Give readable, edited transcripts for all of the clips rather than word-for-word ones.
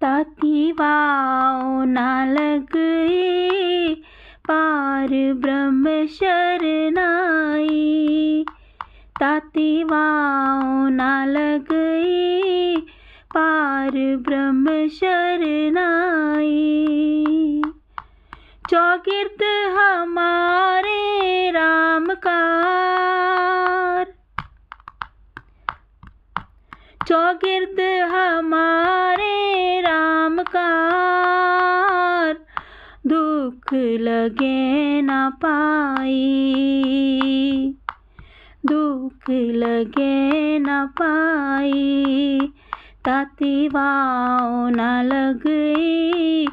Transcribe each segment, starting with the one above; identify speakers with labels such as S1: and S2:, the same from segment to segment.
S1: ताती वाव ना लगे, पार ब्रह्म शरनाई। ताती वाव ना लगे, पार ब्रह्म शरनाई। चौगिर्द हमारे राम कार, चौगिर्द हमारे राम कार, दुख लगे ना पाई, दुख लगे ना पाई। ताती वाव ना लगे,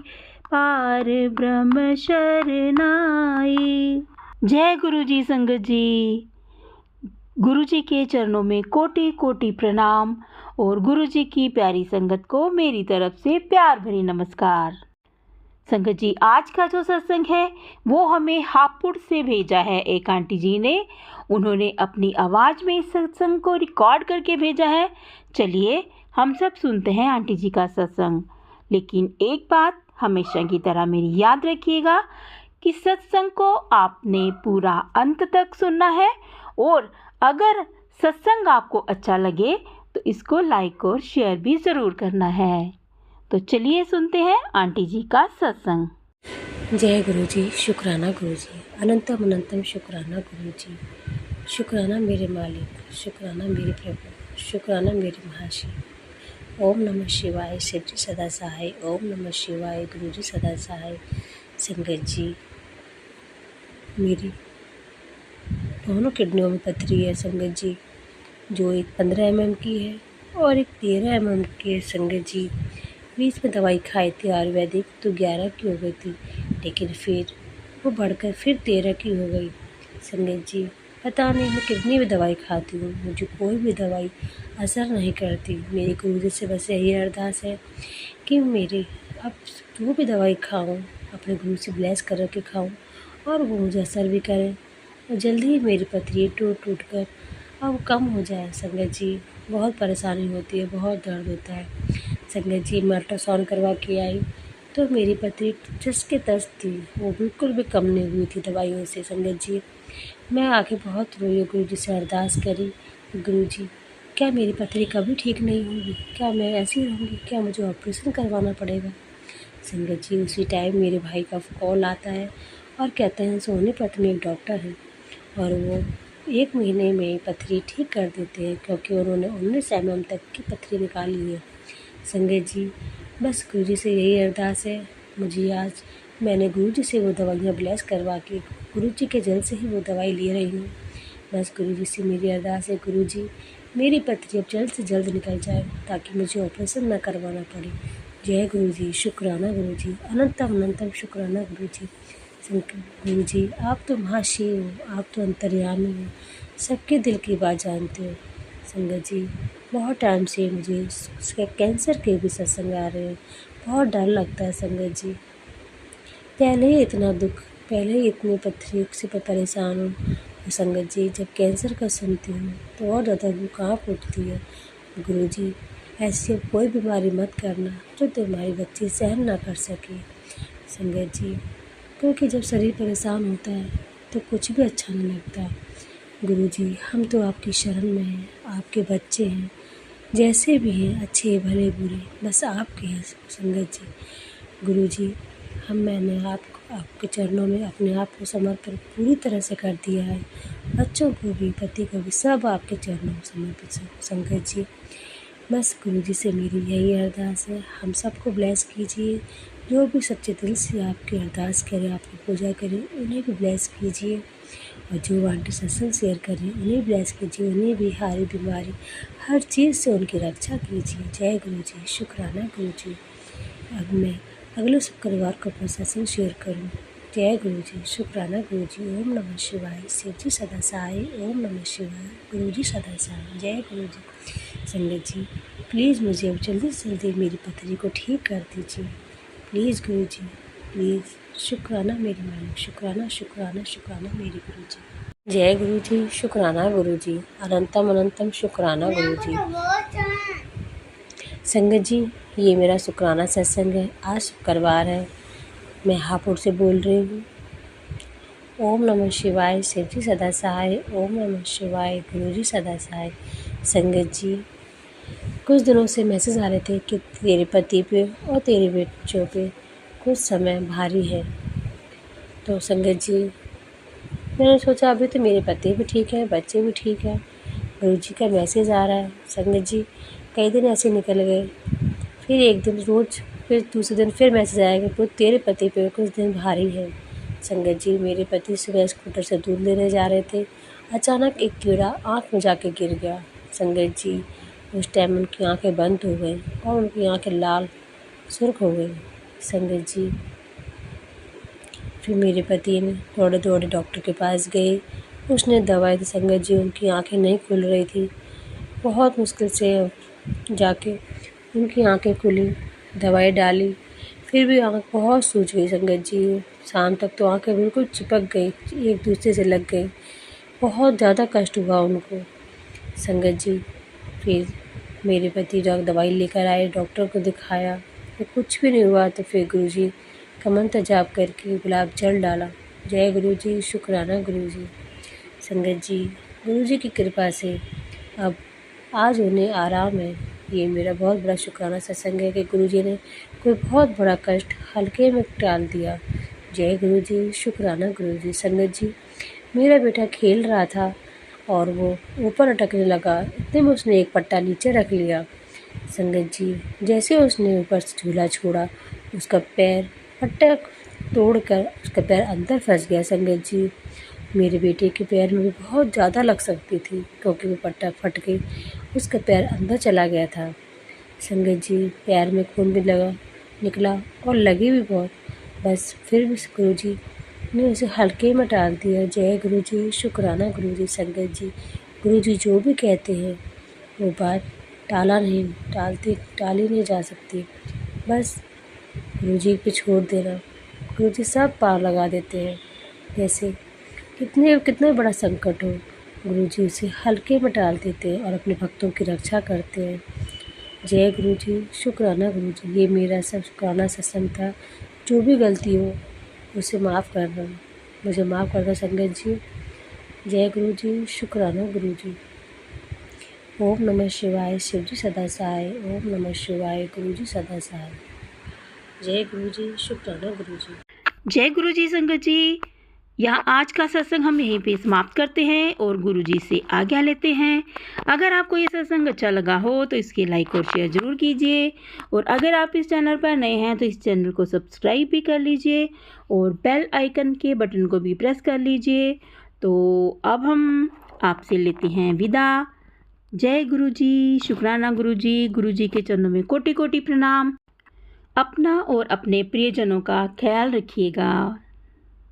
S1: पार ब्रह्म शरनाई। जय गुरु जी संगत जी। गुरु जी के चरणों में कोटि कोटि प्रणाम और गुरु जी की प्यारी संगत को मेरी तरफ से प्यार भरी नमस्कार। संगत जी, आज का जो सत्संग है वो हमें हापुड़ से भेजा है एक आंटी जी ने। उन्होंने अपनी आवाज़ में इस सत्संग को रिकॉर्ड करके भेजा है। चलिए हम सब सुनते हैं आंटी जी का सत्संग। लेकिन एक बात हमेशा की तरह मेरी याद रखिएगा कि सत्संग को आपने पूरा अंत तक सुनना है, और अगर सत्संग आपको अच्छा लगे तो इसको लाइक और शेयर भी ज़रूर करना है। तो चलिए सुनते हैं आंटी जी का सत्संग।
S2: जय गुरु जी, शुक्राना गुरु जी, अनंतम अनंतम शुक्राना गुरु जी। शुक्राना मेरे मालिक, शुक्राना मेरे प्रभु, शुक्राना मेरे महाशिव। ओम नमः शिवाय, शिव जी सदा सहाय। ओम नमः शिवाय, गुरु जी सदा सहाय। संगत जी, मेरी दोनों किडनियों में पथरी है संगत जी, जो एक 15 mm की है और एक 13 mm की है संगत जी। बीच में दवाई खाई थी आयुर्वेदिक, तो 11 की हो गई थी, लेकिन फिर वो बढ़कर फिर 13 की हो गई संगत जी। पता नहीं, मैं कितनी भी दवाई खाती हूँ, मुझे कोई भी दवाई असर नहीं करती। मेरे गुरु जी से बस यही अरदास है कि मेरे अब जो भी दवाई खाऊं अपने गुरु से ब्लेस कर के खाऊं और वो मुझे असर भी करें, और जल्दी ही मेरी पथरी टूट टूट कर अब कम हो जाए संगत जी। बहुत परेशानी होती है, बहुत दर्द होता है संगत जी। मैं अल्ट्रासाउंड करवा के आई तो मेरी पथरी जस के तस थी, वो बिल्कुल भी कम नहीं हुई थी दवाइयों से संगत जी। मैं आके बहुत रोई, गुरु जी से अरदास करी, गुरु जी क्या मेरी पथरी कभी ठीक नहीं होगी, क्या मैं ऐसी रहूँगी, क्या मुझे ऑपरेशन करवाना पड़ेगा संगत जी। उसी टाइम मेरे भाई का कॉल आता है और कहते हैं सोनीपत में एक डॉक्टर है और वो 1 महीने में पथरी ठीक कर देते हैं, क्योंकि उन्होंने 19 mm तक की पथरी निकाली है संगत जी। बस गुरु जी से यही अरदास है मुझे। आज मैंने गुरु जी से वो दवाइयाँ ब्लेस करवा के गुरु जी के जल से ही वो दवाई ले रही हूँ। बस गुरु जी से मेरी अरदास है, गुरु जी मेरी पथरी अब जल्द से जल्द निकल जाए ताकि मुझे ऑपरेशन न करवाना पड़े। जय गुरु जी, शुक्राना गुरु जी, अनंतम अनंतम शुक्राना गुरु जी। गुरु जी आप तो महाशिव हो, आप तो अंतर्यामी हो, सबके दिल की बात जानते हो संगत जी। बहुत टाइम से मुझे कैंसर के भी सत्संग आ रहे हैं, बहुत डर लगता है संगत जी। पहले ही इतना दुख, पहले ही इतनी पथरी से परेशान हूँ संगत जी। जब कैंसर का सुनती हूँ तो और ज़्यादा वो काँप उठती है। गुरु जी ऐसी अब कोई बीमारी मत करना जो तुम्हारी बच्ची सहन ना कर सके संगत जी, क्योंकि जब शरीर परेशान होता है तो कुछ भी अच्छा नहीं लगता। गुरु जी हम तो आपकी शरण में हैं, आपके बच्चे हैं, जैसे भी हैं, अच्छे भले बुरे, बस आपके हैं संगत जी। गुरु जी मैंने आपके चरणों में अपने आप को समर्पण पूरी तरह से कर दिया है, बच्चों को भी, पति को भी, सब आपके चरणों में समर्पित संगत जी। बस गुरु जी से मेरी यही अरदास है, हम सबको ब्लेस कीजिए। जो भी सच्चे दिल से आपकी अरदास करें, आपकी पूजा करें, उन्हें भी ब्लेस कीजिए, और जो आंटी सत्संग शेयर करें उन्हें ब्लेस कीजिए, उन्हें भी हारी बीमारी हर चीज़ से उनकी रक्षा कीजिए। जय गुरु जी, शुक्राना गुरु जी। अब मैं अगले शुक्रवार को अपना सत्संग शेयर करूँ। जय गुरु जी, शुक्राना गुरु जी। ओम नमः शिवाय, शिव जी सदा सहाय। ओम नमः शिवाय, गुरु जी सदा सहाय। जय गुरु जी। संगत जी प्लीज़ मुझे अब जल्दी से जल्दी मेरी पथरी को ठीक कर दीजिए प्लीज़ गुरु जी, प्लीज़। शुक्राना मेरे मालिक, शुक्राना शुक्राना शुक्राना मेरे गुरु जी। जय गुरु जी, शुक्राना गुरु जी, अनंतम अनंतम शुक्राना गुरु जी। संगत जी, ये मेरा शुक्राना सत्संग है। आज शुक्रवार है। मैं हापुड़ से बोल रही हूँ। ओम नमः शिवाय, शिव जी सदा सहाय। ओम नमः शिवाय, गुरु जी सदा सहाय। संगत जी, कुछ दिनों से मैसेज आ रहे थे कि तेरे पति पे और तेरे बच्चों पे कुछ समय भारी है। तो संगत जी, मैंने सोचा अभी तो मेरे पति भी ठीक है, बच्चे भी ठीक है, गुरु जी का मैसेज आ रहा है। संगत जी, कई दिन ऐसे निकल गए, फिर एक दिन रोज़, फिर दूसरे दिन फिर मैसेज आया कि तेरे पति पे कुछ दिन भारी है। संगत जी, मेरे पति सुबह स्कूटर से दूध लेने जा रहे थे। अचानक एक कीड़ा आँख में जाके गिर गया। संगत जी, उस टाइम उनकी आंखें बंद हो गई और उनकी आंखें लाल सुर्ख हो गई। संगत जी, फिर मेरे पति ने दौड़े दौड़े डॉक्टर के पास गए। उसने दवाई दी। संगत जी, उनकी आंखें नहीं खुल रही थी। बहुत मुश्किल से जाके उनकी आंखें खुली, दवाई डाली, फिर भी आँख बहुत सूज गई। संगत जी, शाम तक तो आंखें बिल्कुल चिपक गई, एक दूसरे से लग गई। बहुत ज़्यादा कष्ट हुआ उनको। संगत जी, फिर मेरे पति दवाई लेकर आए, डॉक्टर को दिखाया, तो कुछ भी नहीं हुआ। तो फिर गुरुजी का मंत्र जाप करके गुलाब जल डाला। जय गुरु जी, शुक्राना गुरु जी। संगत जी, गुरु जी की कृपा से अब आज उन्हें आराम है। ये मेरा बहुत बड़ा शुक्राना सत्संग है कि गुरु जी ने कोई बहुत बड़ा कष्ट हल्के में टाल दिया। जय गुरु जी, शुक्राना गुरु जी। संगत जी, मेरा बेटा खेल रहा था और वो ऊपर अटकने लगा। इतने में उसने एक पट्टा नीचे रख लिया। संगत जी, जैसे उसने ऊपर से झूला छोड़ा, उसका पैर पट्टा तोड़कर उसका पैर अंदर फंस गया। संगत जी, मेरे बेटे के पैर में भी बहुत ज़्यादा लग सकती थी, क्योंकि वो पट्टा फट के उसका पैर अंदर चला गया था। संगत जी, पैर में खून भी निकला और लगी भी बहुत। बस फिर भी गुरु जी ने उसे हल्के में टाल दिया। जय गुरु जी, शुक्राना गुरु जी। संगत जी, गुरु जी जो भी कहते हैं वो बात टाली नहीं जा सकती। बस गुरु जी पे छोड़ देना। गुरु जी सब पार लगा देते हैं। जैसे कितने बड़ा संकट हो, गुरु जी उसे हल्के में टाल देते हैं और अपने भक्तों की रक्षा करते हैं। जय गुरु जी, शुक्राना गुरु जी। ये मेरा सब शुक्राना सत्संग था। जो भी गलती हो उसे माफ़ करना, मुझे माफ़ करना संगत जी। जय गुरु जी, शुक्राना गुरु जी। ओम नमः शिवाय, शिव जी सदा सहाय। ओम नमः शिवाय, गुरु जी सदा सहाय। जय गुरु जी, शुक्राना गुरु जी।
S1: जय गुरु जी। संगत जी, यहाँ आज का सत्संग हम यहीं पे समाप्त करते हैं और गुरु जी से आज्ञा लेते हैं। अगर आपको ये सत्संग अच्छा लगा हो तो इसके लाइक और शेयर ज़रूर कीजिए, और अगर आप इस चैनल पर नए हैं तो इस चैनल को सब्सक्राइब भी कर लीजिए और बेल आइकन के बटन को भी प्रेस कर लीजिए। तो अब हम आपसे लेते हैं विदा। जय गुरु जी, शुक्राना गुरु जी। गुरु जी के चरणों में कोटि कोटि प्रणाम। अपना और अपने प्रियजनों का ख्याल रखिएगा।